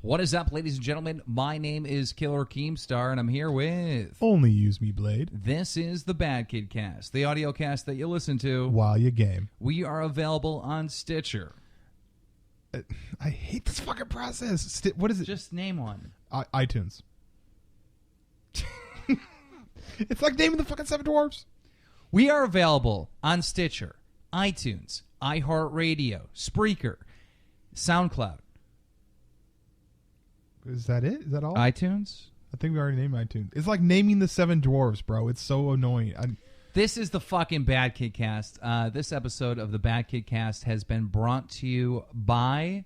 What is up, ladies and gentlemen? My name is Killer Keemstar, and I'm here with... Only use me, Blade. This is the BadKidCast, the audio cast that you listen to while you game. We are available on Stitcher. I hate this fucking process. What is it? Just name one. iTunes. It's like naming the fucking Seven Dwarfs. We are available on Stitcher, iTunes, iHeartRadio, Spreaker, SoundCloud. Is that it? Is that all? iTunes? I think we already named iTunes. It's like naming the Seven Dwarfs, bro. It's so annoying. This is the fucking BadKidCast. This episode of the BadKidCast has been brought to you by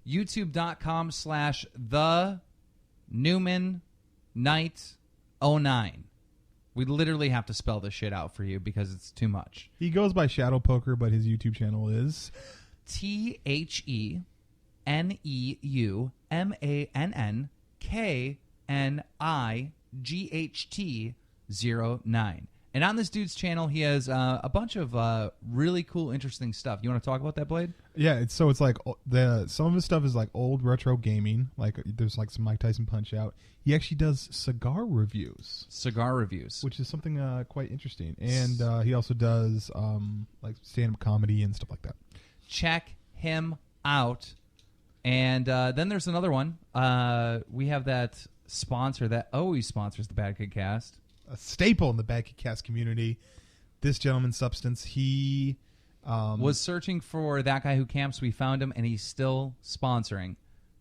youtube.com/the-Newman-Knight09. We literally have to spell this shit out for you because it's too much. He goes by Shadow Poker, but his YouTube channel is TheNewmanKnight09. And on this dude's channel, he has a bunch of really cool, interesting stuff. You want to talk about that, Blade? Yeah, it's like some of his stuff is like old retro gaming. Like there's like some Mike Tyson Punch Out. He actually does cigar reviews, which is something quite interesting. And he also does like stand-up comedy and stuff like that. Check him out. And then there's another one. We have that sponsor that always sponsors the BadKidCast. A staple in the BadKidCast community. This gentleman's Substance. He was searching for that guy who camps. We found him, and he's still sponsoring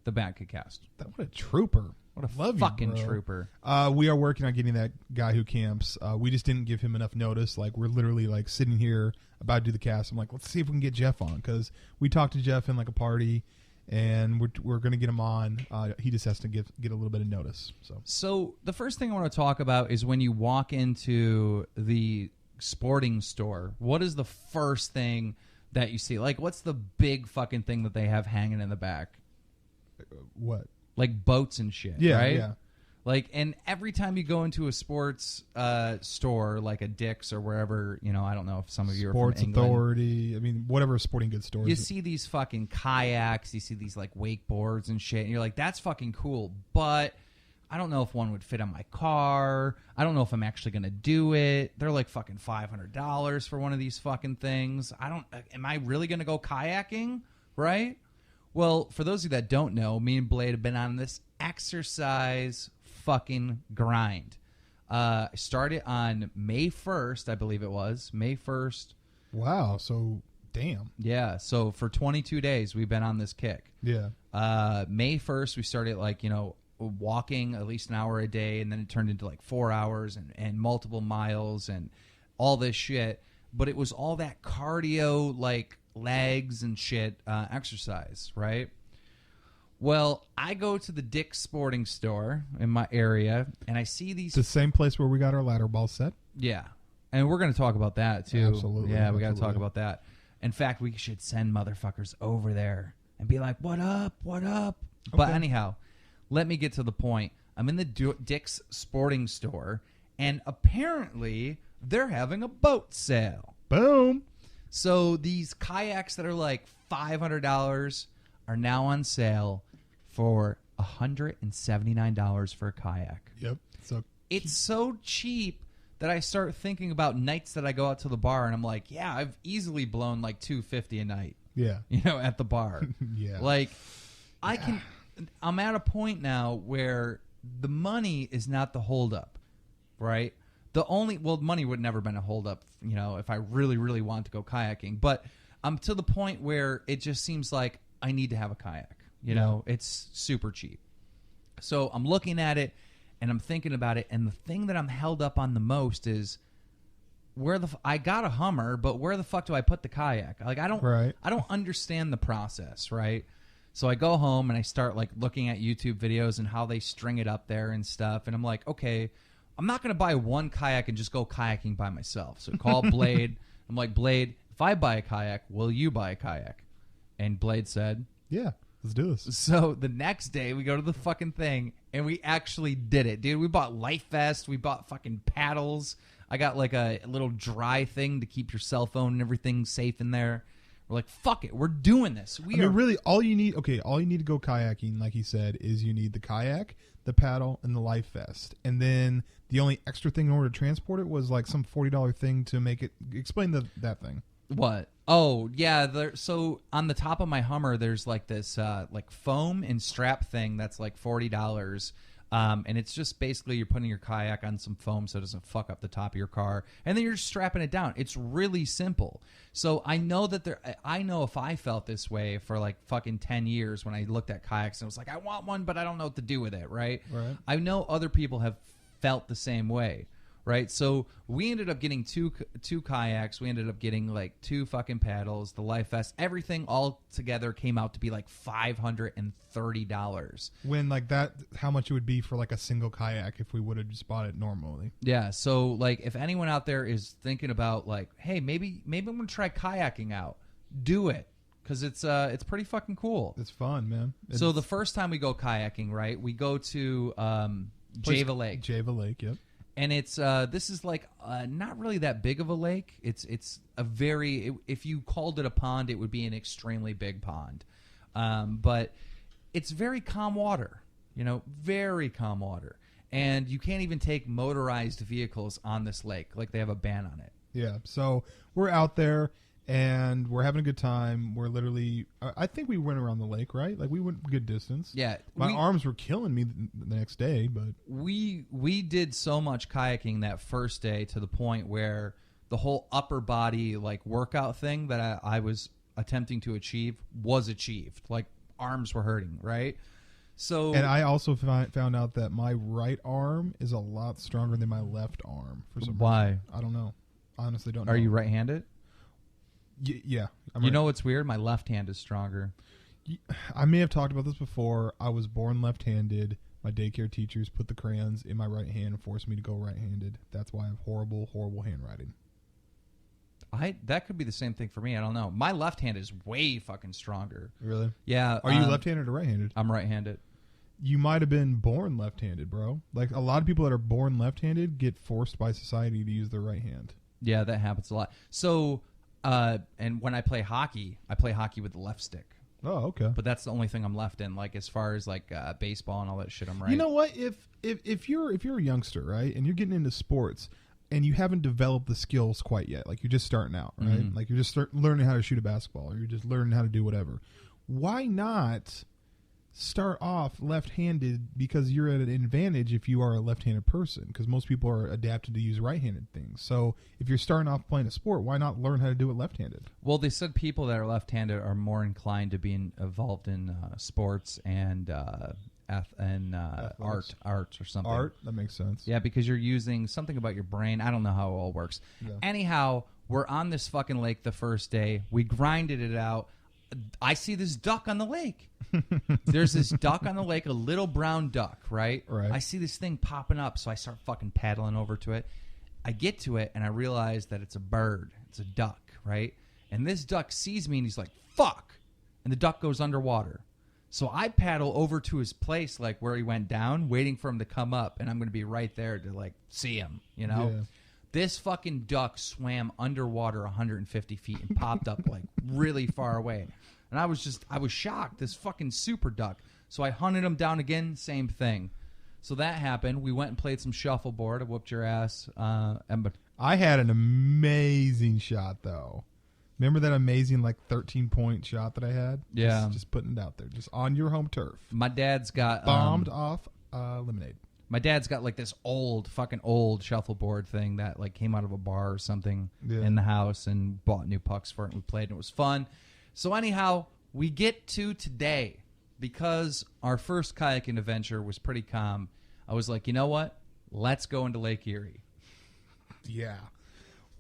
the BadKidCast. What a trooper. What a fucking trooper. We are working on getting that guy who camps. We just didn't give him enough notice. Like, we're literally like sitting here about to do the cast. I'm like, let's see if we can get Jeff on, because we talked to Jeff in like a party, and we're going to get him on. He just has to get a little bit of notice. So the first thing I want to talk about is when you walk into the sporting store, what is the first thing that you see? Like, what's the big fucking thing that they have hanging in the back? What? Like boats and shit, yeah, right? Yeah. Like, and every time you go into a sports store, like a Dick's or wherever, I don't know if some of you Sports are from England. Authority, I mean, whatever sporting goods store. You see these fucking kayaks, you see these like wakeboards and shit, and you're like, that's fucking cool, but I don't know if one would fit on my car. I don't know if I'm actually going to do it. They're like fucking $500 for one of these fucking things. Am I really going to go kayaking, right? Well, for those of you that don't know, me and Blade have been on this exercise fucking grind. I started on May 1st, I believe it was. May 1st. Wow, so damn. Yeah, so for 22 days, we've been on this kick. Yeah. May 1st, we started walking at least an hour a day, and then it turned into like 4 hours and multiple miles and all this shit. But it was all that cardio, like legs and shit exercise, right? Well, I go to the Dick's Sporting Store in my area, and I see these... The same place where we got our ladder ball set? Yeah. And we're going to talk about that, too. Absolutely. Yeah, we got to talk about that. In fact, we should send motherfuckers over there and be like, what up, what up? Okay. But anyhow, let me get to the point. I'm in the Dick's Sporting Store, and apparently they're having a boat sale. Boom. So these kayaks that are like $500 are now on sale for $179 for a kayak. Yep. So it's so cheap that I start thinking about nights that I go out to the bar, and I'm like, yeah, I've easily blown like $250 a night. Yeah. At the bar. Yeah. Like, I'm at a point now where the money is not the holdup, right? Money would never been a holdup, if I really, really want to go kayaking. But I'm to the point where it just seems like I need to have a kayak. It's super cheap. So I'm looking at it and I'm thinking about it. And the thing that I'm held up on the most is I got a Hummer, but where the fuck do I put the kayak? Like, I don't understand the process, right? So I go home and I start like looking at YouTube videos and how they string it up there and stuff. And I'm like, okay, I'm not going to buy one kayak and just go kayaking by myself. So call Blade. I'm like, Blade, if I buy a kayak, will you buy a kayak? And Blade said, yeah, let's do this. So the next day we go to the fucking thing and we actually did it, dude. We bought life vests. We bought fucking paddles. I got like a little dry thing to keep your cell phone and everything safe in there. We're like, fuck it, we're doing this. I mean, really, all you need to go kayaking, like he said, is you need the kayak, the paddle, and the life vest. And then the only extra thing in order to transport it was like some $40 thing to make it. Explain that thing. What? Oh, yeah. So on the top of my Hummer, there's like this like foam and strap thing that's like $40. And it's just basically you're putting your kayak on some foam so it doesn't fuck up the top of your car, and then you're just strapping it down. It's really simple. So I know if I felt this way for like fucking 10 years when I looked at kayaks and was like, I want one, but I don't know what to do with it, right? I know other people have felt the same way. Right, so we ended up getting two kayaks. We ended up getting like 2 fucking paddles, the life vest, everything all together came out to be like $530. When like that, how much it would be for like a single kayak if we would have just bought it normally? Yeah, so like if anyone out there is thinking about like, hey, maybe I'm gonna try kayaking out, do it because it's pretty fucking cool. It's fun, man. So the first time we go kayaking, right, we go to Java Lake. Java Lake, yep. And it's this is like not really that big of a lake. It's a very if you called it a pond, it would be an extremely big pond, but it's very calm water. Very calm water, and you can't even take motorized vehicles on this lake. Like they have a ban on it. Yeah. So we're out there. And we're having a good time. We're literally, I think we went around the lake, right? Like we went a good distance. Yeah. My arms were killing me the next day, but. We did so much kayaking that first day to the point where the whole upper body like workout thing that I was attempting to achieve was achieved. Like arms were hurting, right? So. And I also found out that my right arm is a lot stronger than my left arm for some reason. Why? I don't know. I honestly don't know. Are you right-handed? Yeah. You know what's weird? My left hand is stronger. I may have talked about this before. I was born left-handed. My daycare teachers put the crayons in my right hand and forced me to go right-handed. That's why I have horrible, horrible handwriting. That could be the same thing for me. I don't know. My left hand is way fucking stronger. Really? Yeah. Are you left-handed or right-handed? I'm right-handed. You might have been born left-handed, bro. Like a lot of people that are born left-handed get forced by society to use their right hand. Yeah, that happens a lot. So... and when I play hockey with the left stick. Oh, okay. But that's the only thing I'm left in. Like as far as like baseball and all that shit, I'm right. You know what? If you're a youngster, right, and you're getting into sports, and you haven't developed the skills quite yet, like you're just starting out, right? Mm-hmm. Like you're just learning how to shoot a basketball, or you're just learning how to do whatever. Why not start off left-handed, because you're at an advantage if you are a left-handed person, because most people are adapted to use right-handed things. So if you're starting off playing a sport, why not learn how to do it left-handed? Well, they said people that are left-handed are more inclined to being involved in sports and art or something. Art, that makes sense. Yeah, because you're using something about your brain. I don't know how it all works. Yeah. Anyhow, we're on this fucking lake the first day. We grinded it out. I see this duck on the lake. There's this duck on the lake, a little brown duck, right? I see this thing popping up, so I start fucking paddling over to it. I get to it, and I realize that it's a bird. It's a duck, right? And this duck sees me, and he's like, fuck. And the duck goes underwater. So I paddle over to his place, like where he went down, waiting for him to come up, and I'm going to be right there to, like, see him, you know? Yeah. This fucking duck swam underwater 150 feet and popped up, like, really far away. And I was shocked. This fucking super duck. So I hunted him down again. Same thing. So that happened. We went and played some shuffleboard. I whooped your ass. I had an amazing shot, though. Remember that amazing, like, 13-point shot that I had? Yeah. Just putting it out there. Just on your home turf. My dad's got... Bombed off lemonade. My dad's got, like, this fucking old shuffleboard thing that, like, came out of a bar or something in the house, and bought new pucks for it, and we played, and it was fun. So anyhow, we get to today. Because our first kayaking adventure was pretty calm, I was like, you know what? Let's go into Lake Erie. Yeah.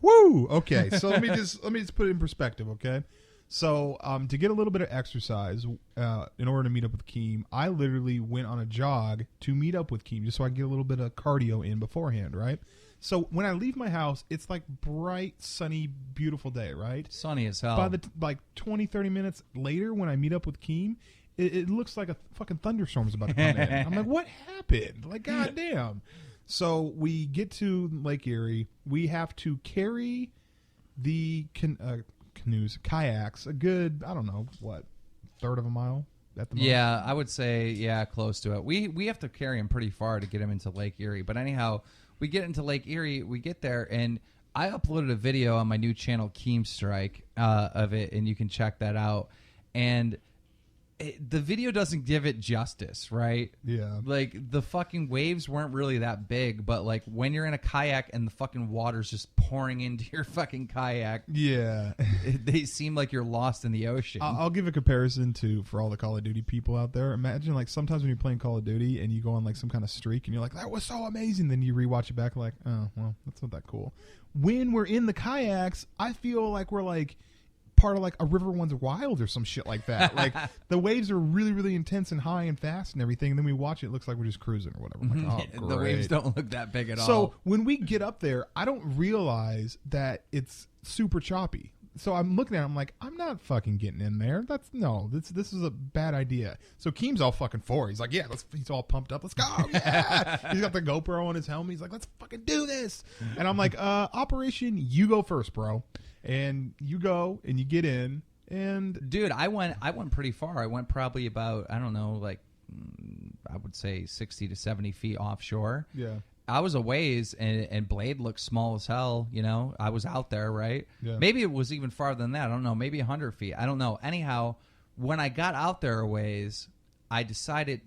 Woo! Okay, so let me just put it in perspective, okay? So to get a little bit of exercise in order to meet up with Keem, I literally went on a jog to meet up with Keem just so I can get a little bit of cardio in beforehand, right? So when I leave my house, it's like bright, sunny, beautiful day, right? Sunny as hell. By the 20, 30 minutes later when I meet up with Keem, it looks like a fucking thunderstorm's about to come in. I'm like, what happened? Like, goddamn. So we get to Lake Erie. We have to carry the canoes, kayaks, a good, I don't know, what, third of a mile at the most? Yeah, I would say, close to it. We have to carry him pretty far to get him into Lake Erie. But anyhow, we get into Lake Erie, we get there, and I uploaded a video on my new channel, Keemstrike, of it, and you can check that out. And the video doesn't give it justice, right? Yeah. Like, the fucking waves weren't really that big, but, like, when you're in a kayak and the fucking water's just pouring into your fucking kayak, yeah, they seem like you're lost in the ocean. I'll give a comparison for all the Call of Duty people out there. Imagine, like, sometimes when you're playing Call of Duty and you go on, like, some kind of streak and you're like, that was so amazing. Then you rewatch it back like, oh, well, that's not that cool. When we're in the kayaks, I feel like we're, like, part of like a River Runs Wild or some shit like that. Like the waves are really, really intense and high and fast and everything. And then we watch it, looks like we're just cruising or whatever. I'm like, oh, the waves don't look that big at all. So when we get up there, I don't realize that it's super choppy. So I'm looking at it, I'm like, I'm not fucking getting in there. This is a bad idea. So Keem's all fucking for it. He's like, yeah, he's all pumped up. Let's go. Yeah. He's got the GoPro on his helmet. He's like, let's fucking do this. And I'm like, Operation, you go first, bro. And you go and you get in, and dude, I went pretty far. I went probably about, I don't know, like I would say 60 to 70 feet offshore. Yeah, I was a ways, and Blade looked small as hell. You know, I was out there, right? Yeah. Maybe it was even farther than that. I don't know. Maybe 100 feet. I don't know. Anyhow, when I got out there a ways, I decided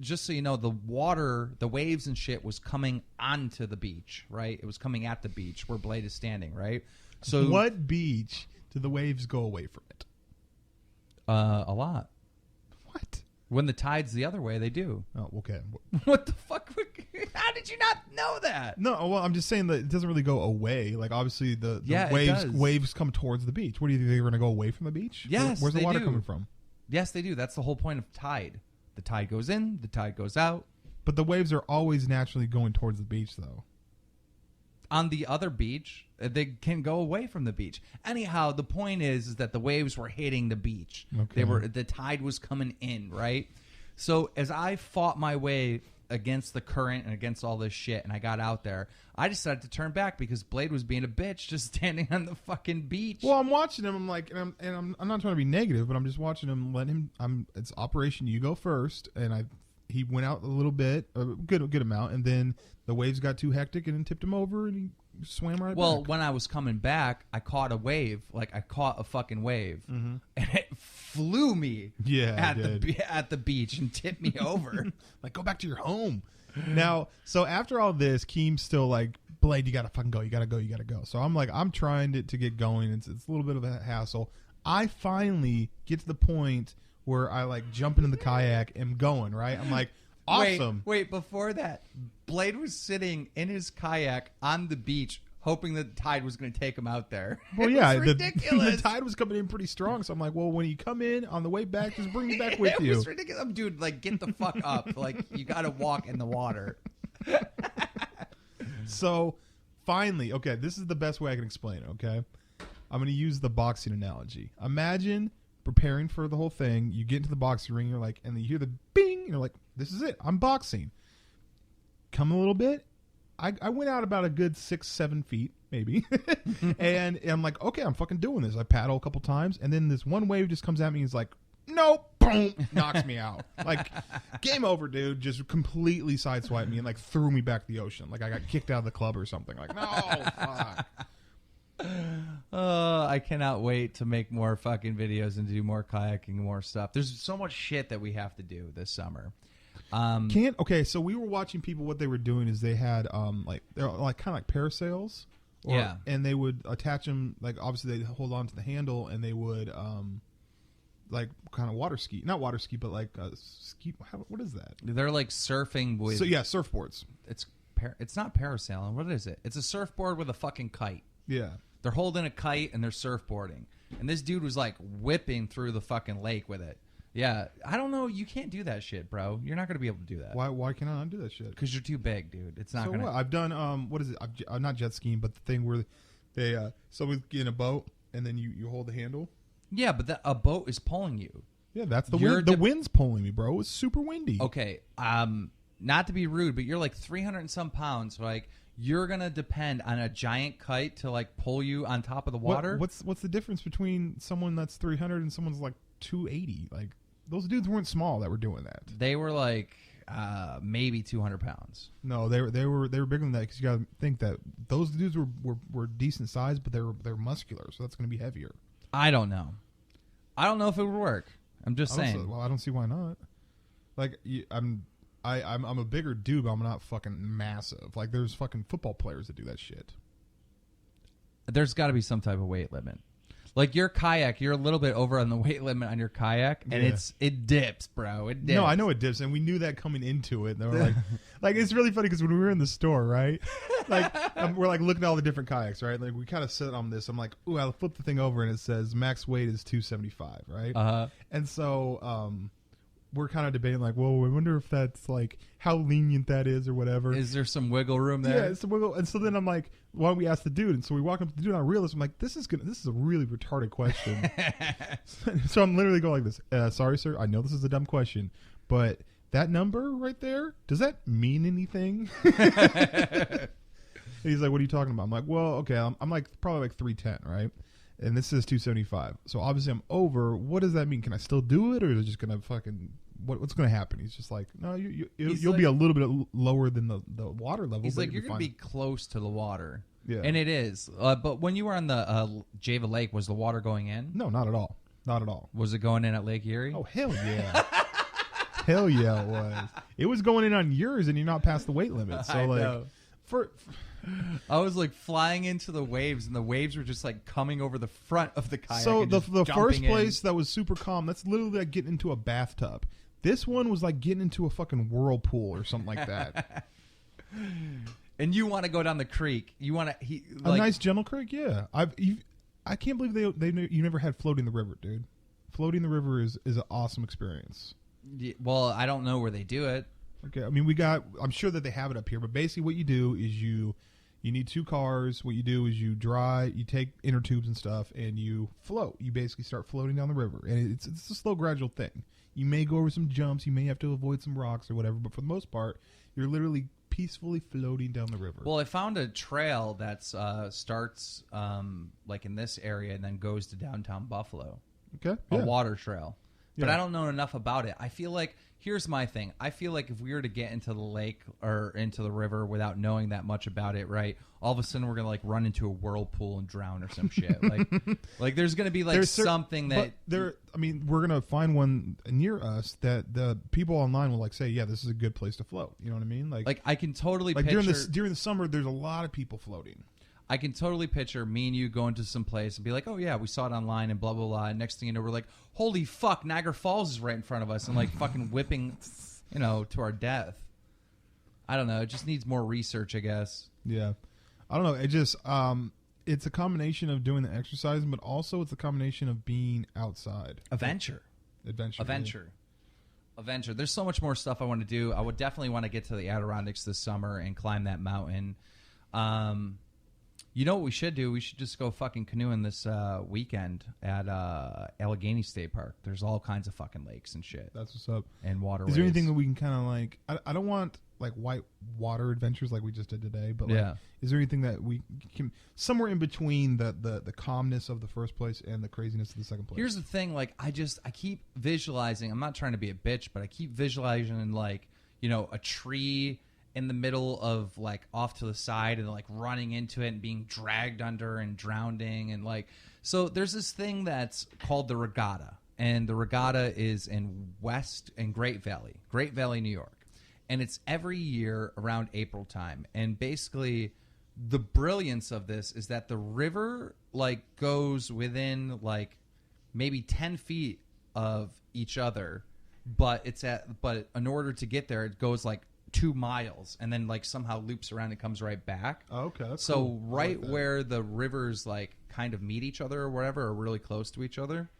just so you know, the water, the waves and shit was coming onto the beach, right? It was coming at the beach where Blade is standing, right? So what beach do the waves go away from it? A lot. What? When the tide's the other way, they do. Oh, okay. What the fuck? How did you not know that? No, well, I'm just saying that it doesn't really go away. Like, obviously, the waves come towards the beach. What do you think, they're going to go away from the beach? Yes, Where's the water coming from? Yes, they do. That's the whole point of tide. The tide goes in, the tide goes out. But the waves are always naturally going towards the beach, though. On the other beach, they can go away from the beach. Anyhow, the point is that the waves were hitting the beach. Okay. The tide was coming in, right? So as I fought my way against the current and against all this shit, and I got out there, I decided to turn back because Blade was being a bitch just standing on the fucking beach. Well, I'm watching him. I'm like, and I'm not trying to be negative, but I'm just watching him. It's Operation You Go First, and he went out a little bit, a good amount, and then the waves got too hectic and then tipped him over, and he swam right back. Well, when I was coming back, I caught a wave. Like, I caught a fucking wave, and it flew me at the beach and tipped me over. Like, go back to your home. Now, so after all this, Keem's still like, Blade, you got to fucking go. You got to go. You got to go. So I'm like, I'm trying to get going. It's a little bit of a hassle. I finally get to the point where I like jump into the kayak and going, right? I'm like, awesome. Wait, before that, Blade was sitting in his kayak on the beach hoping the tide was going to take him out there. Well, yeah, the tide was coming in pretty strong, so I'm like, well, when you come in on the way back, just bring me back with you. It was ridiculous. Dude, like, get the fuck up. Like, you got to walk in the water. So, finally, okay, this is the best way I can explain it, okay? I'm going to use the boxing analogy. Imagine preparing for the whole thing. You get into the boxing ring, you're like, and then you hear the bing, and you're like, this is it. I'm boxing. Come a little bit. I went out about a good 6-7 feet, maybe. and I'm like, okay, I'm fucking doing this. I paddle a couple times, and then this one wave just comes at me and is like, nope, boom, knocks me out. Like, game over, dude. Just completely sideswiped me and like threw me back to the ocean. Like I got kicked out of the club or something. Like, no, fuck. I cannot wait to make more fucking videos and do more kayaking and more stuff. There's so much shit that we have to do this summer. Okay, so we were watching people. What they were doing is they had like they're like kind of like parasails, and they would attach them, like, obviously they hold on to the handle, and they would like kind of water ski, not water ski, but like ski. What is that? They're like surfing with. So yeah, surfboards. It's not parasailing. What is it? It's a surfboard with a fucking kite. Yeah, they're holding a kite and they're surfboarding, and this dude was like whipping through the fucking lake with it. Yeah, I don't know. You can't do that shit, bro. You're not going to be able to do that. Why can't I not do that shit? Because you're too big, dude. It's not going to... So what? I've done, what is it? I'm not jet skiing, but the thing where they, someone's in a boat, and then you hold the handle. Yeah, but a boat is pulling you. Yeah, that's the wind. The wind's pulling me, bro. It's super windy. Okay, not to be rude, but you're like 300 and some pounds. So like, you're going to depend on a giant kite to like pull you on top of the water. What's the difference between someone that's 300 and someone's like 280? Like those dudes weren't small that were doing that. They were like maybe 200 pounds. No, they were bigger than that, because you got to think that those dudes were decent size, but they're muscular, so that's going to be heavier. I don't know. I don't know if it would work. I'm just saying. Well, I don't see why not. Like I'm a bigger dude, but I'm not fucking massive. Like there's fucking football players that do that shit. There's got to be some type of weight limit. Like your kayak, you're a little bit over on the weight limit on your kayak, and it dips, bro. It dips. No, I know it dips, and we knew that coming into it. And they were like it's really funny because when we were in the store, right? Like we're like looking at all the different kayaks, right? Like we kind of sit on this. I'm like, ooh, I'll flip the thing over, and it says max weight is 275, right? And so we're kind of debating, like, well, I wonder if that's like how lenient that is or whatever. Is there some wiggle room there? Yeah, it's some wiggle. And so then I'm like, why don't we ask the dude? And so we walk up to the dude, and I realize, I'm like, this is a really retarded question. So I'm literally going like this. Sorry, sir, I know this is a dumb question, but that number right there, does that mean anything? And he's like, what are you talking about? I'm like, well, okay, I'm like probably like 310, right? And this is 275. So obviously I'm over. What does that mean? Can I still do it, or is it just gonna fucking what's gonna happen? He's just like, no, you'll be a little bit lower than the water level. He's like, you're gonna be close to the water. Yeah, and it is. But when you were on the Java Lake, was the water going in? No, not at all. Not at all. Was it going in at Lake Erie? Oh hell yeah. Hell yeah, it was. It was going in on yours, and you're not past the weight limit. So I like, know. I was like flying into the waves, and the waves were just like coming over the front of the kayak. So and the just first in. place that was super calm, that's literally like getting into a bathtub. This one was like getting into a fucking whirlpool or something like that. And you want to go down the creek? You want to a nice gentle creek? Yeah, I can't believe you never had floating the river, dude. Floating the river is an awesome experience. Yeah, well, I don't know where they do it. Okay, I mean I'm sure that they have it up here, but basically what you do is you need 2 cars. What you do is you take inner tubes and stuff, and you float. You basically start floating down the river, and it's a slow, gradual thing. You may go over some jumps, you may have to avoid some rocks or whatever, but for the most part, you're literally peacefully floating down the river. Well, I found a trail that starts like in this area and then goes to downtown Buffalo. Okay, a water trail. But Yeah. I don't know enough about it. I feel like, here's my thing. I feel like if we were to get into the lake or into the river without knowing that much about it, right, all of a sudden we're going to like run into a whirlpool and drown or some shit. Like there's going to be like something that... we're going to find one near us that the people online will like say, yeah, this is a good place to float. You know what I mean? Like I can totally like picture... during the summer, there's a lot of people floating. I can totally picture me and you going to some place and be like, oh, yeah, we saw it online and blah, blah, blah. And next thing you know, we're like, holy fuck, Niagara Falls is right in front of us and like fucking whipping, to our death. I don't know. It just needs more research, I guess. Yeah. I don't know. It just, it's a combination of doing the exercising, but also it's a combination of being outside. Adventure. There's so much more stuff I want to do. I would definitely want to get to the Adirondacks this summer and climb that mountain. You know what we should do? We should just go fucking canoeing this weekend at Allegheny State Park. There's all kinds of fucking lakes and shit. That's what's up. And waterways. Is there anything that we can kind of like... I don't want like white water adventures like we just did today, but like, is there anything that we can... Somewhere in between the calmness of the first place and the craziness of the second place? Here's the thing. Like, I keep visualizing... I'm not trying to be a bitch, but I keep visualizing like, a tree... in the middle of like off to the side and like running into it and being dragged under and drowning and like, so there's this thing that's called the regatta, and the regatta is in Great Valley, New York, and it's every year around April time. And basically the brilliance of this is that the river like goes within like maybe 10 feet of each other, but in order to get there, it goes like 2 miles and then like somehow loops around and comes right back. Oh, okay. That's so cool. Right where the rivers like kind of meet each other or whatever, or really close to each other,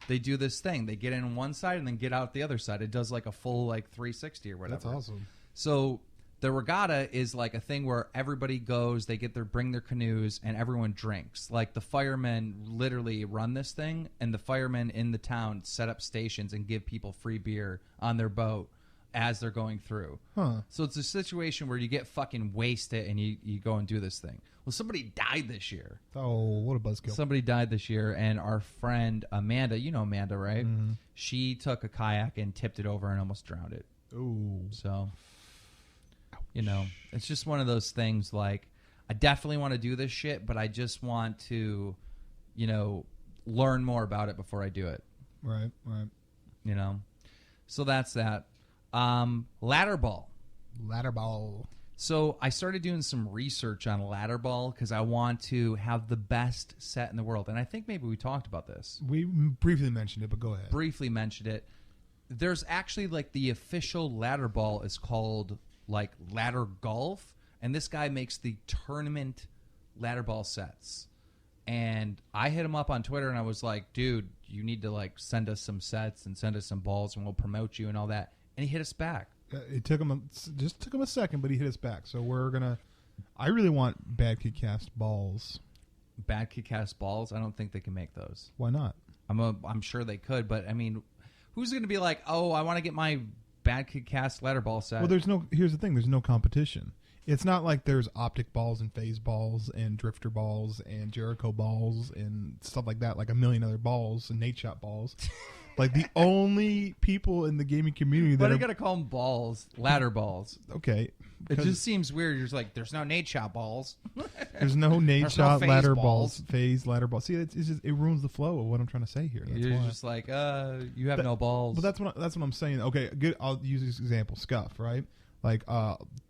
they do this thing. They get in on one side and then get out the other side. It does like a full like 360 or whatever. That's awesome. So the regatta is like a thing where everybody goes, they bring their canoes, and everyone drinks. Like the firemen literally run this thing, and the firemen in the town set up stations and give people free beer on their boat. as they're going through. Huh. So it's a situation where you get fucking wasted and you go and do this thing. Well, somebody died this year. Oh, what a buzzkill. Somebody died this year, and our friend Amanda, you know Amanda, right? Mm-hmm. She took a kayak and tipped it over and almost drowned it. Ooh. So, you know, it's just one of those things like, I definitely want to do this shit, but I just want to, you know, learn more about it before I do it. Right. You know? So that's that. Ladder ball. Ladder ball. So I started doing some research on ladder ball because I want to have the best set in the world. And I think maybe we talked about this. We briefly mentioned it, but go ahead. Briefly mentioned it. There's actually like the official ladder ball is called like ladder golf. And this guy makes the tournament ladder ball sets. And I hit him up on Twitter and I was like, dude, you need to like send us some sets and send us some balls and we'll promote you and all that. And he hit us back. It took him a second, but he hit us back. So we're gonna. I really want BadKidCast balls. BadKidCast balls? I don't think they can make those. Why not? I'm sure they could, but I mean, who's gonna be like, oh, I want to get my BadKidCast ladder ball set? Well, here's the thing. There's no competition. It's not like there's optic balls and phase balls and drifter balls and Jericho balls and stuff like that, like a million other balls and Nate Shot balls. Like the only people in the gaming community that But I gotta call them balls, ladder balls. Okay. It just seems weird. You're just like, there's no Nate Shot balls. There's no Nate There's Shot no phase ladder balls. phase ladder balls. See, it's just, it ruins the flow of what I'm trying to say here. That's You're why. just like, you have no balls. But that's what I'm saying. Okay, good. I'll use this example. Scuff, right? Like,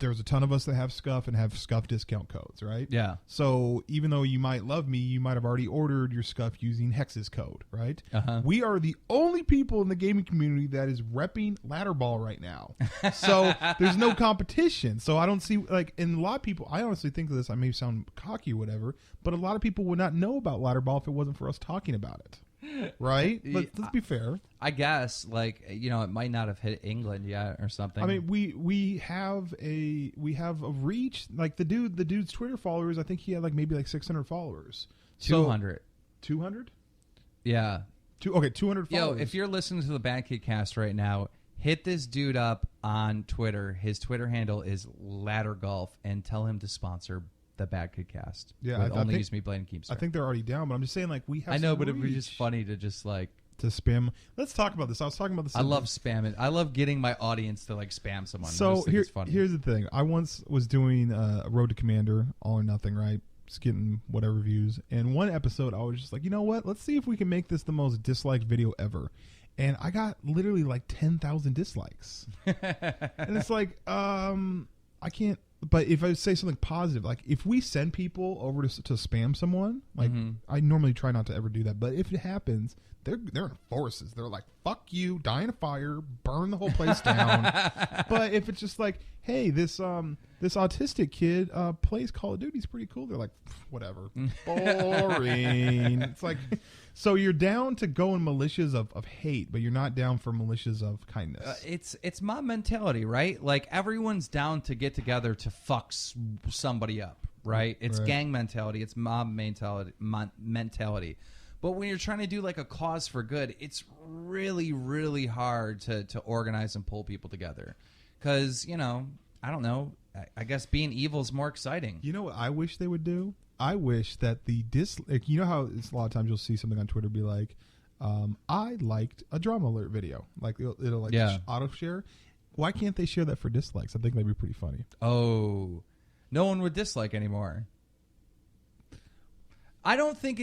there's a ton of us that have Scuff and have Scuff discount codes, right? Yeah. So even though you might love me, you might have already ordered your Scuff using Hex's code, right? Uh-huh. We are the only people in the gaming community that is repping Ladderball right now. So there's no competition. So I don't see, like, and a lot of people, I honestly think of this, I may sound cocky or whatever, but a lot of people would not know about Ladderball if it wasn't for us talking about it. Right? Let's be fair. I guess, like, you know, it might not have hit England yet or something. I mean, we have a reach. Like the dude's Twitter followers, I think he had like maybe like 600 followers. 200. 200? Yeah. 200 followers. Yo, if you're listening to the BadKidCast right now, hit this dude up on Twitter. His Twitter handle is Ladder Golf, and tell him to sponsor the BadKidCast. Yeah, with I only think, use me, Blaine and Keemstar. I think they're already down, but I'm just saying, like, we have. I know, some but it would be reach just funny to just like to spam. Let's talk about this. I was talking about this. I love spamming. I love getting my audience to like spam someone. So here's the thing. I once was doing a Road to Commander, All or Nothing, right? Just getting whatever views. And one episode, I was just like, you know what? Let's see if we can make this the most disliked video ever. And I got literally like 10,000 dislikes. And it's like, I can't. But if I say something positive, like if we send people over to spam someone, like I normally try not to ever do that, but if it happens, they're in forces. They're like, "Fuck you, die in a fire, burn the whole place down." But if it's just like, "Hey, this autistic kid plays Call of Duty, he's pretty cool," they're like, "Whatever, boring." It's like, so you're down to go in militias of hate, but you're not down for militias of kindness. It's mob mentality, right? Like everyone's down to get together to fuck somebody up, right? It's gang mentality. It's mob mentality. But when you're trying to do like a cause for good, it's really, really hard to organize and pull people together. Because, you know, I don't know. I guess being evil is more exciting. You know what I wish they would do? I wish that like, you know how it's a lot of times you'll see something on Twitter be like, I liked a drama alert video. Like it'll like auto share. Why can't they share that for dislikes? I think that'd be pretty funny. Oh, no one would dislike anymore. I don't think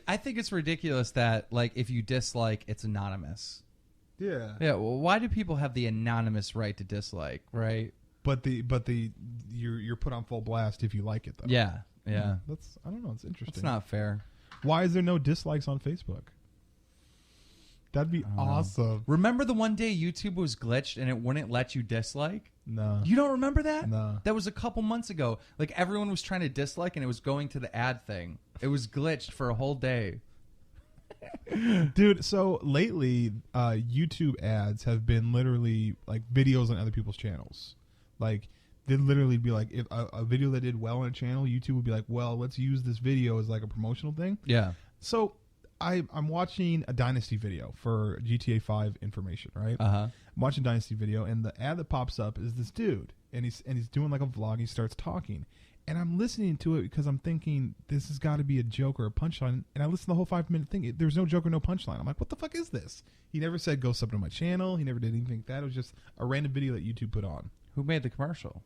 I think it's ridiculous that like if you dislike, it's anonymous. Yeah. Yeah. Well, why do people have the anonymous right to dislike? Right. But you're put on full blast if you like it though. Yeah. Yeah. I don't know. It's interesting. It's not fair. Why is there no dislikes on Facebook? That'd be awesome. Remember the one day YouTube was glitched and it wouldn't let you dislike? No. You don't remember that? No. That was a couple months ago. Like everyone was trying to dislike and it was going to the ad thing. It was glitched for a whole day. Dude, so lately YouTube ads have been literally like videos on other people's channels. Like they'd literally be like, if a video that did well on a channel, YouTube would be like, well, let's use this video as like a promotional thing. Yeah. So I'm watching a Dynasty video for GTA 5 information, right? I'm watching Dynasty video, and the ad that pops up is this dude, and he's doing like a vlog. He starts talking, and I'm listening to it because I'm thinking this has got to be a joke or a punchline. And I listen to the whole 5-minute thing. There's no joke or no punchline. I'm like, what the fuck is this? He never said go sub to my channel. He never did anything like that. It was just a random video that YouTube put on. Who made the commercial?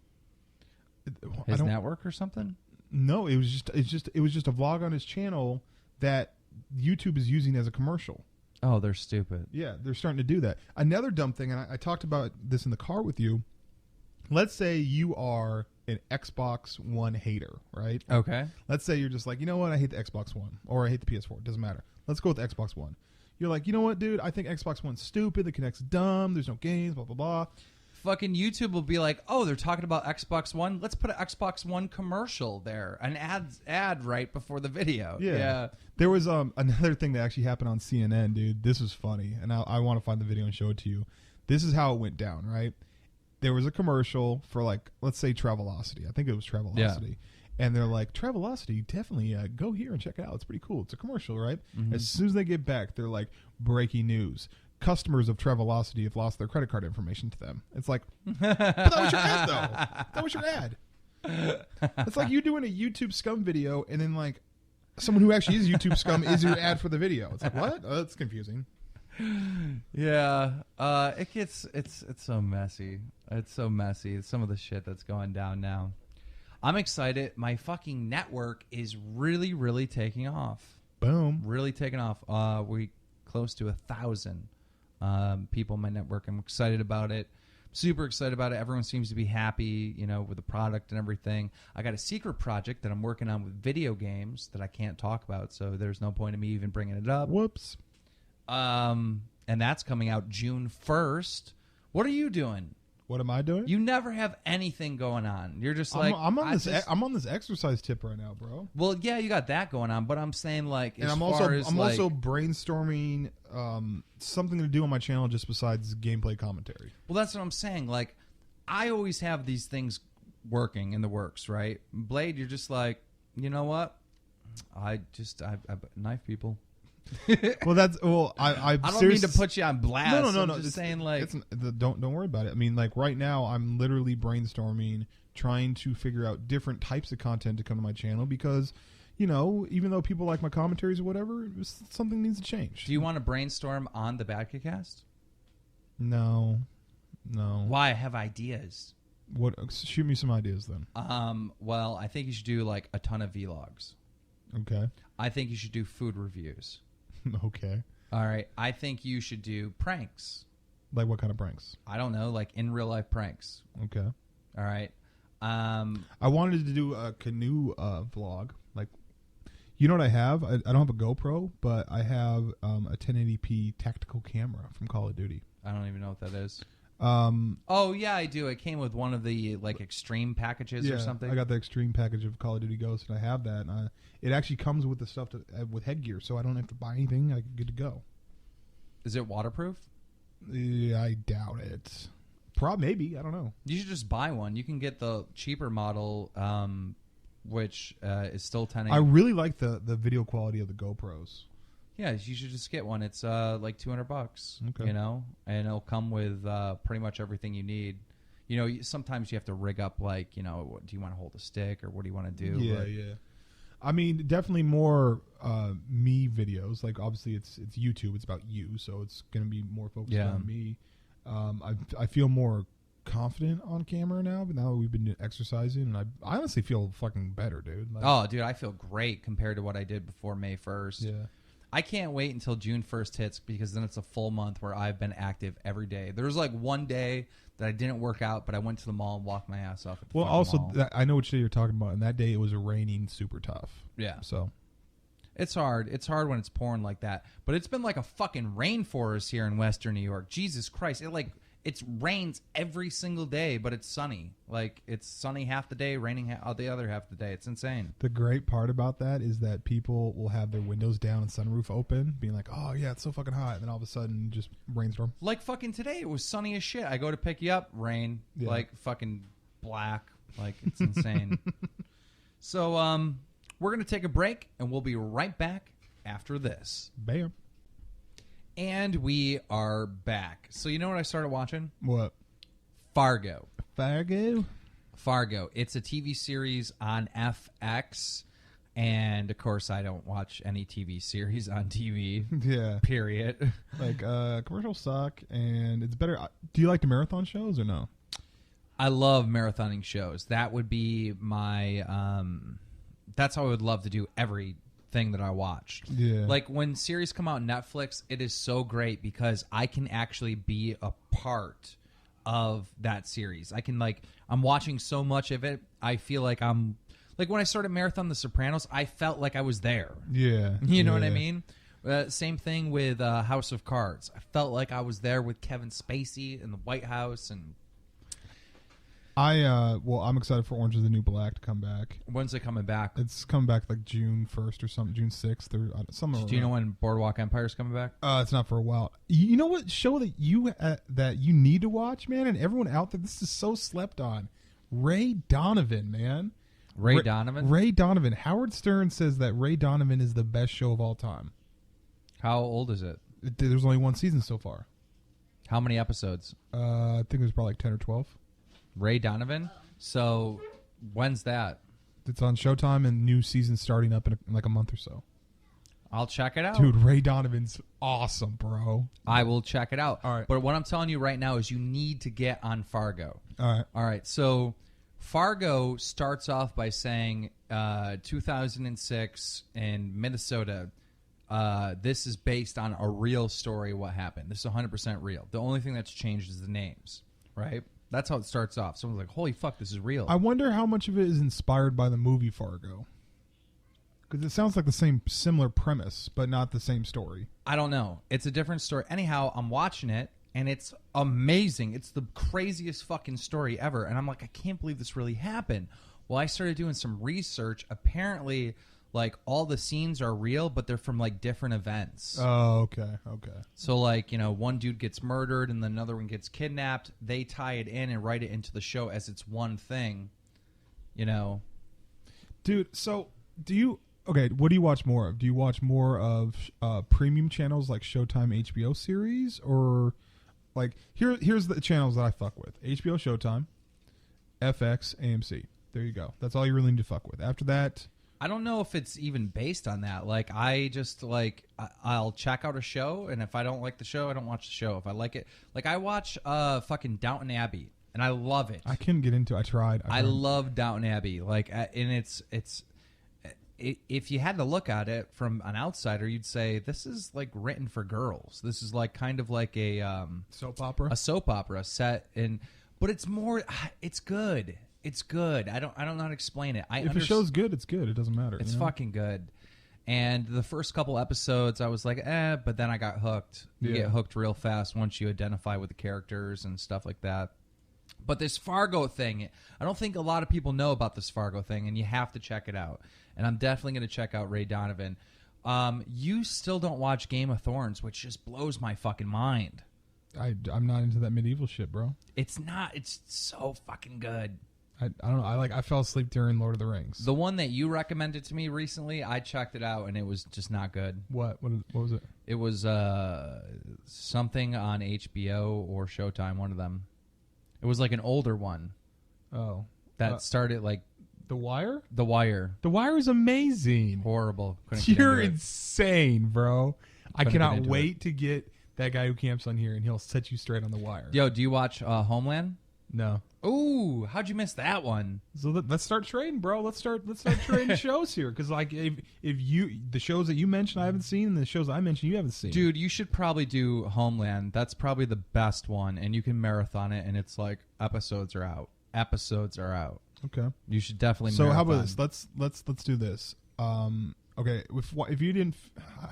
His network or something? No, it was just a vlog on his channel that YouTube is using as a commercial. Oh, they're stupid. Yeah, they're starting to do that. Another dumb thing, and I talked about this in the car with you. Let's say you are an Xbox One hater, right? Okay. Let's say you're just like, you know what? I hate the Xbox One, or I hate the PS4. It doesn't matter. Let's go with Xbox One. You're like, you know what, dude? I think Xbox One's stupid. The Kinect's dumb. There's no games, blah, blah, blah. Fucking YouTube will be like, oh, they're talking about Xbox One. Let's put an Xbox One commercial there. An ad right before the video. Yeah. There was another thing that actually happened on CNN, dude. This was funny, and I want to find the video and show it to you. This is how it went down, right? There was a commercial for, like, let's say Travelocity. I think it was Travelocity. Yeah. And they're like, Travelocity, definitely go here and check it out. It's pretty cool. It's a commercial, right? Mm-hmm. As soon as they get back, they're like, breaking news. Customers of Travelocity have lost their credit card information to them. It's like, but that was your ad, though. That was your ad. It's like you doing a YouTube scum video, and then, like, someone who actually is YouTube scum is your ad for the video. It's like, what? Oh, that's confusing. Yeah. It's so messy. It's so messy. Some of the shit that's going down now. I'm excited. My fucking network is really, really taking off. Boom. Really taking off. We close to 1,000 people in my network. I'm excited about it. Super excited about it. Everyone seems to be happy, you know, with the product and everything. I got a secret project that I'm working on with video games that I can't talk about, so there's no point in me even bringing it up. Whoops. And that's coming out June 1st. What are you doing? What am I doing? You never have anything going on. You're just like I'm on this exercise tip right now, bro. Well, yeah, you got that going on, but I'm saying like, and I'm also brainstorming something to do on my channel just besides gameplay commentary. Well, that's what I'm saying. Like, I always have these things working in the works, right? Blade, you're just like, you know what? I knife people. I don't mean to put you on blast. No. I'm just saying, like, don't worry about it. I mean, like, right now I'm literally brainstorming, trying to figure out different types of content to come to my channel because, you know, even though people like my commentaries or whatever, something needs to change. Do you want to brainstorm on the BadKidCast? No. Why? I have ideas. What? Shoot me some ideas then. Well, I think you should do like a ton of vlogs. Okay. I think you should do food reviews. Okay. All right. I think you should do pranks. Like what kind of pranks? I don't know, like in real life pranks. Okay. All right. I wanted to do a canoe vlog. Like, you know what I have? I don't have a GoPro, but I have a 1080p tactical camera from Call of Duty. I don't even know what that is. Oh yeah, I do. It came with one of the like extreme packages or something. I got the extreme package of Call of Duty Ghost, and I have that. And it actually comes with the stuff with headgear, so I don't have to buy anything. I'm good to go. Is it waterproof? Yeah, I doubt it. Maybe. I don't know. You should just buy one. You can get the cheaper model, which is still 1080p. I really like the video quality of the GoPros. Yeah, you should just get one. It's like $200. Okay. You know, and it'll come with pretty much everything you need. You know, sometimes you have to rig up, like, you know, do you want to hold a stick or what do you want to do? Yeah. I mean, definitely more me videos. Like, obviously, it's YouTube. It's about you, so it's going to be more focused on me. I feel more confident on camera now, but now that we've been exercising, and I honestly feel fucking better, dude. Like, oh, dude, I feel great compared to what I did before May 1st. Yeah. I can't wait until June 1st hits because then it's a full month where I've been active every day. There was like one day that I didn't work out, but I went to the mall and walked my ass off at the mall. I know which day you're talking about, and that day it was raining super tough. Yeah. So it's hard. It's hard when it's pouring like that. But it's been like a fucking rainforest here in Western New York. Jesus Christ. It rains every single day, but it's sunny. Like, it's sunny half the day, raining the other half the day. It's insane. The great part about that is that people will have their windows down and sunroof open, being like, oh, yeah, it's so fucking hot. And then all of a sudden, just rainstorm. Like fucking today, it was sunny as shit. I go to pick you up, rain, like fucking black. Like, it's insane. So, we're going to take a break, and we'll be right back after this. Bam. And we are back. So you know what I started watching? What? Fargo. Fargo. It's a TV series on FX. And, of course, I don't watch any TV series on TV. Yeah. Period. Like, commercials suck, and it's better. Do you like the marathon shows or no? I love marathoning shows. That would be my... that's how I would love to do everything that I watched. Yeah. Like, when series come out on Netflix, it is so great because I can actually be a part of that series. I can, like... I'm watching so much of it, I feel like I'm... Like, when I started Marathon The Sopranos, I felt like I was there. Yeah. You know what I mean? Same thing with House of Cards. I felt like I was there with Kevin Spacey in the White House. And I'm excited for Orange is the New Black to come back. When's it coming back? It's coming back like June 1st or something, June 6th or something. Do you know when Boardwalk Empire's coming back? It's not for a while. You know what show that you need to watch, man, and everyone out there, this is so slept on. Ray Donovan, man. Ray Donovan? Ray Donovan. Howard Stern says that Ray Donovan is the best show of all time. How old is it? There's only one season so far. How many episodes? I think it was probably like 10 or 12. Ray Donovan? So, when's that? It's on Showtime, and new season starting up in like a month or so. I'll check it out. Dude, Ray Donovan's awesome, bro. I will check it out. All right. But what I'm telling you right now is you need to get on Fargo. All right. So... Fargo starts off by saying 2006 in Minnesota, this is based on a real story what happened. This is 100% real. The only thing that's changed is the names, right? That's how it starts off. Someone's like, holy fuck, this is real. I wonder how much of it is inspired by the movie Fargo. Because it sounds like the similar premise, but not the same story. I don't know. It's a different story. Anyhow, I'm watching it. And it's amazing. It's the craziest fucking story ever. And I'm like, I can't believe this really happened. Well, I started doing some research. Apparently, like, all the scenes are real, but they're from, like, different events. Oh, okay. So, like, you know, one dude gets murdered and then another one gets kidnapped. They tie it in and write it into the show as it's one thing, you know. Dude, so what do you watch more of? Do you watch more of premium channels like Showtime HBO series, or... Like, here's the channels that I fuck with. HBO Showtime, FX, AMC. There you go. That's all you really need to fuck with. After that... I don't know if it's even based on that. Like, I just, like, I'll check out a show, and if I don't like the show, I don't watch the show. If I like it... Like, I watch fucking Downton Abbey, and I love it. I couldn't get into it. I tried. I love Downton Abbey. Like, and it's... If you had to look at it from an outsider, you'd say this is like written for girls. This is like kind of like a soap opera set in, but it's more. It's good. It's good. I don't know how to explain it. If a show's good, it's good. It doesn't matter. It's fucking good. And the first couple episodes, I was like, but then I got hooked. You get hooked real fast once you identify with the characters and stuff like that. But this Fargo thing, I don't think a lot of people know about this Fargo thing, and you have to check it out. And I'm definitely going to check out Ray Donovan. You still don't watch Game of Thrones, which just blows my fucking mind. I'm not into that medieval shit, bro. It's not. It's so fucking good. I don't know. I fell asleep during Lord of the Rings. The one that you recommended to me recently, I checked it out, and it was just not good. What was it? It was something on HBO or Showtime, one of them. It was like an older one. Oh. That started like... The Wire? The Wire. The Wire is amazing. Horrible. You're insane, bro. I cannot wait to get that guy who camps on here, and he'll set you straight on The Wire. Yo, do you watch Homeland? No. Ooh, how'd you miss that one? So let's start trading, bro. Let's start trading shows here, because like if the shows that you mentioned I haven't seen, and the shows I mentioned you haven't seen. Dude, you should probably do Homeland. That's probably the best one, and you can marathon it, and it's like episodes are out. Okay. You should definitely. So marathon. how about this? Let's do this. Okay. If you didn't,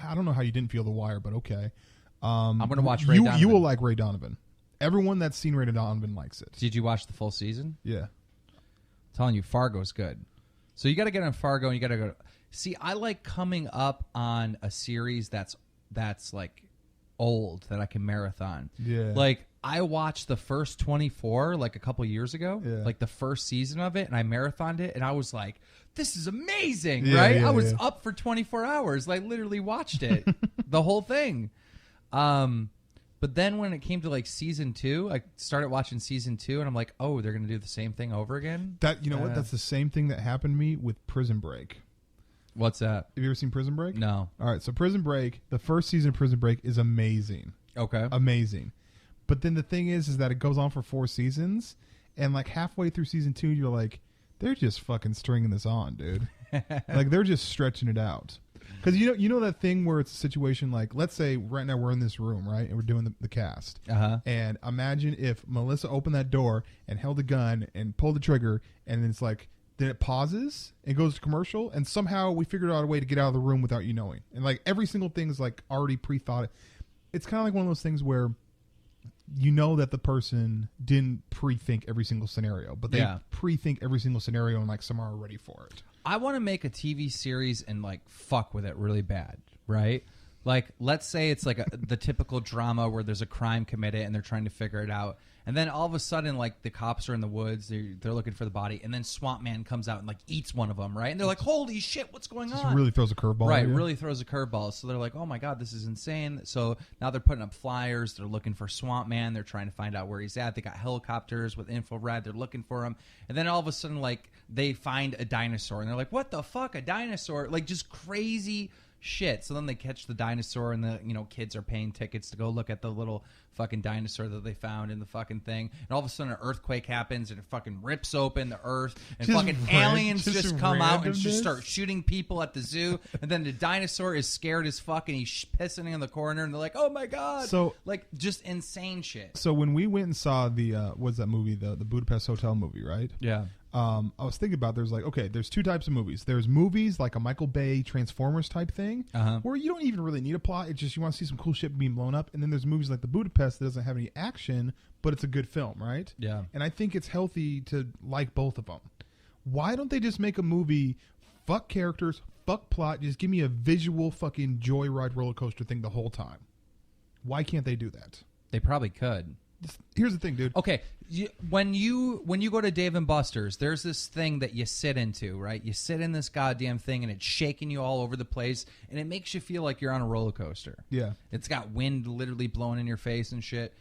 I don't know how you didn't feel The Wire, but okay. I'm gonna watch Ray Donovan. You will like Ray Donovan. Everyone that's seen Ray Donovan likes it. Did you watch the full season? Yeah. I'm telling you, Fargo's good. So you got to get on Fargo, and you got to go. See, I like coming up on a series that's like old that I can marathon. Yeah. Like I watched the first 24 like a couple years ago, like the first season of it, and I marathoned it, and I was like, this is amazing, right? I was up for 24 hours. I literally watched it, the whole thing. But then when it came to like season 2, I started watching season 2, and I'm like, oh, they're going to do the same thing over again? That, you know what? That's the same thing that happened to me with Prison Break. What's that? Have you ever seen Prison Break? No. All right, so Prison Break, the first season of Prison Break is amazing. Okay. Amazing. But then the thing is that it goes on for 4 seasons, and like halfway through season 2, you're like, they're just fucking stringing this on, dude. Like they're just stretching it out. Because you know that thing where it's a situation like, let's say right now we're in this room, right, and we're doing the cast. And imagine if Melissa opened that door and held a gun and pulled the trigger, and then it's like, then it pauses and goes to commercial, and somehow we figured out a way to get out of the room without you knowing. And like every single thing is like already pre-thought. It's kind of like one of those things where you know that the person didn't pre-think every single scenario, but they pre-think every single scenario and like some are ready for it. I want to make a TV series and like fuck with it really bad, right? Like, let's say it's like the typical drama where there's a crime committed and they're trying to figure it out. And then all of a sudden, like, the cops are in the woods. They're looking for the body. And then Swamp Man comes out and, like, eats one of them, right? And they're like, holy shit, what's going on? Really throws a curveball. Right, really throws a curveball. So they're like, oh, my God, this is insane. So now they're putting up flyers. They're looking for Swamp Man. They're trying to find out where he's at. They got helicopters with infrared. They're looking for him. And then all of a sudden, like, they find a dinosaur. And they're like, what the fuck, a dinosaur? Like, just crazy shit. So then they catch the dinosaur, and the kids are paying tickets to go look at the little fucking dinosaur that they found in the fucking thing. And all of a sudden an earthquake happens and it fucking rips open the earth, and just fucking aliens just come out and just start shooting people at the zoo. And then the dinosaur is scared as fuck and he's pissing in the corner, and they're like, oh my God. So like just insane shit. So when we went and saw the what's that movie, the Budapest Hotel movie, right? Yeah. I was thinking about, there's 2 types of movies. There's movies like a Michael Bay Transformers type thing, where you don't even really need a plot. It's just you want to see some cool shit being blown up. And then there's movies like the Budapest that doesn't have any action, but it's a good film, right? Yeah. And I think it's healthy to like both of them. Why don't they just make a movie, fuck characters, fuck plot, just give me a visual fucking joyride roller coaster thing the whole time? Why can't they do that? They probably could. Here's the thing, dude. Okay, when you go to Dave & Buster's, there's this thing that you sit into, right? You sit in this goddamn thing, and it's shaking you all over the place, and it makes you feel like you're on a roller coaster. Yeah. It's got wind literally blowing in your face and shit.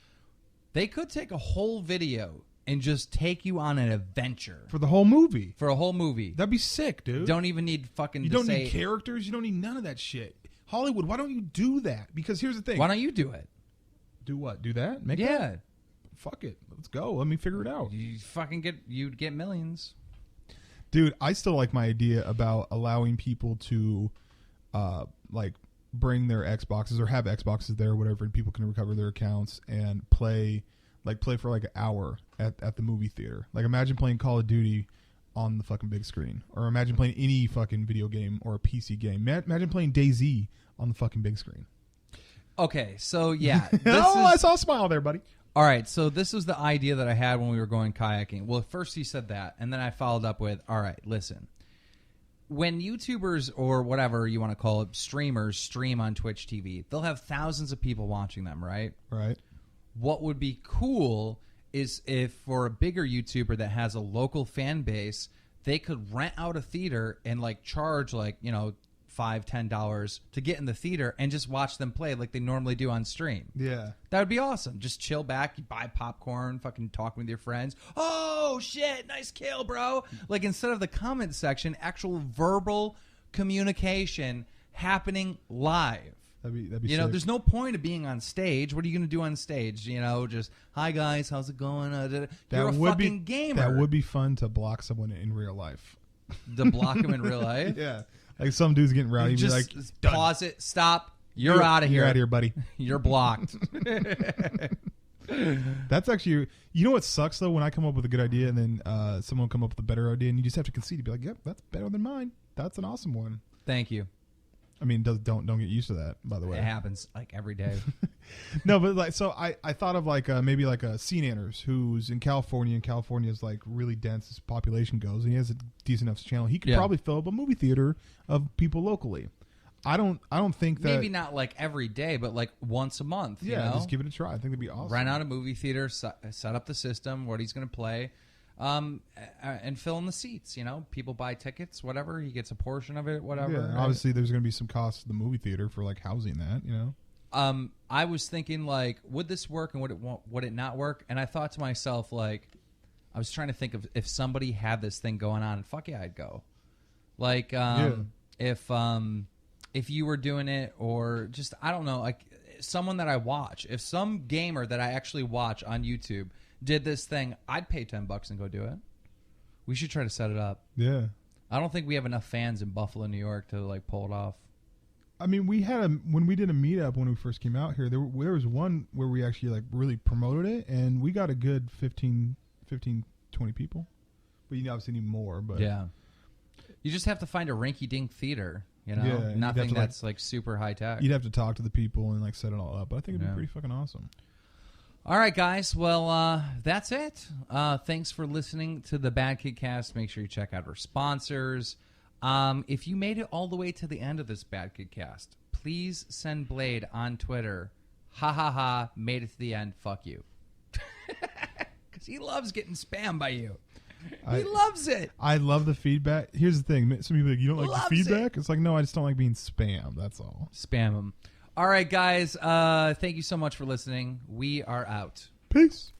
They could take a whole video and just take you on an adventure. For the whole movie. For a whole movie. That'd be sick, dude. Don't even need fucking... You don't need characters. You don't need none of that shit. Hollywood, why don't you do that? Because here's the thing. Why don't you do it? Do what? Do that? Make yeah. that? Fuck it. Let's go. Let me figure it out. You'd get millions. Dude, I still like my idea about allowing people to like bring their Xboxes or have Xboxes there or whatever, and people can recover their accounts and play for like an hour at the movie theater. Like imagine playing Call of Duty on the fucking big screen, or imagine playing any fucking video game or a PC game. Imagine playing DayZ on the fucking big screen. Okay, so yeah. I saw a smile there, buddy. All right, so this was the idea that I had when we were going kayaking. Well, first he said that, and then I followed up with, all right, listen. When YouTubers or whatever you want to call it, streamers stream on Twitch TV, they'll have thousands of people watching them, right? Right. What would be cool is if for a bigger YouTuber that has a local fan base, they could rent out a theater and like charge like, $5-10 to get in the theater and just watch them play like they normally do on stream. Yeah. That would be awesome. Just chill back, you buy popcorn, fucking talk with your friends. Oh, shit, nice kill, bro. Like instead of the comment section, actual verbal communication happening live. That'd be sick. There's no point of being on stage. What are you going to do on stage? Just, hi, guys, how's it going? You're a fucking gamer. That would be fun to block someone in real life. To block them in real life? Yeah. Like some dude's getting rowdy. Just like, pause it. Stop. You're out of here. You're out of here, buddy. You're blocked. That's actually... You know what sucks, though? When I come up with a good idea and then someone come up with a better idea and you just have to concede to be like, yep, that's better than mine. That's an awesome one. Thank you. I mean, don't get used to that, by the way. It happens like every day. No, but like, so I thought of like maybe like a Scene Anners who's in California, and California is like really dense as population goes, and he has a decent enough channel. He could probably fill up a movie theater of people locally. I don't think that maybe not like every day, but like once a month. Yeah, you know? just give it a try. I think that'd be awesome. Rent out a movie theater, set up the system, what he's going to play, and fill in the seats. You know, people buy tickets, whatever. He gets a portion of it, whatever. Yeah, and obviously, there's going to be some cost to the movie theater for like housing that. You know. I was thinking like, would this work and would it not work? And I thought to myself like, I was trying to think of if somebody had this thing going on, and fuck yeah, I'd go. Like, if you were doing it, or just, I don't know, like someone that I watch, if some gamer that I actually watch on YouTube did this thing, I'd pay $10 and go do it. We should try to set it up. Yeah. I don't think we have enough fans in Buffalo, New York to like pull it off. I mean, when we did a meetup when we first came out here, there was one where we actually like really promoted it, and we got a good 15, 20 people. But you obviously need more. But yeah. You just have to find a rinky-dink theater. You know, yeah, nothing that's like super high tech. You'd have to talk to the people and like set it all up. But I think it'd be pretty fucking awesome. All right, guys. Well, that's it. Thanks for listening to the BadKidCast. Make sure you check out our sponsors. If you made it all the way to the end of this BadKidCast, please send Blade on Twitter. Ha ha ha! Made it to the end. Fuck you. Because he loves getting spammed by you. He loves it. I love the feedback. Here's the thing. Some people are like, you don't like the feedback? It's like, no, I just don't like being spammed. That's all. Spam him. All right, guys. Thank you so much for listening. We are out. Peace.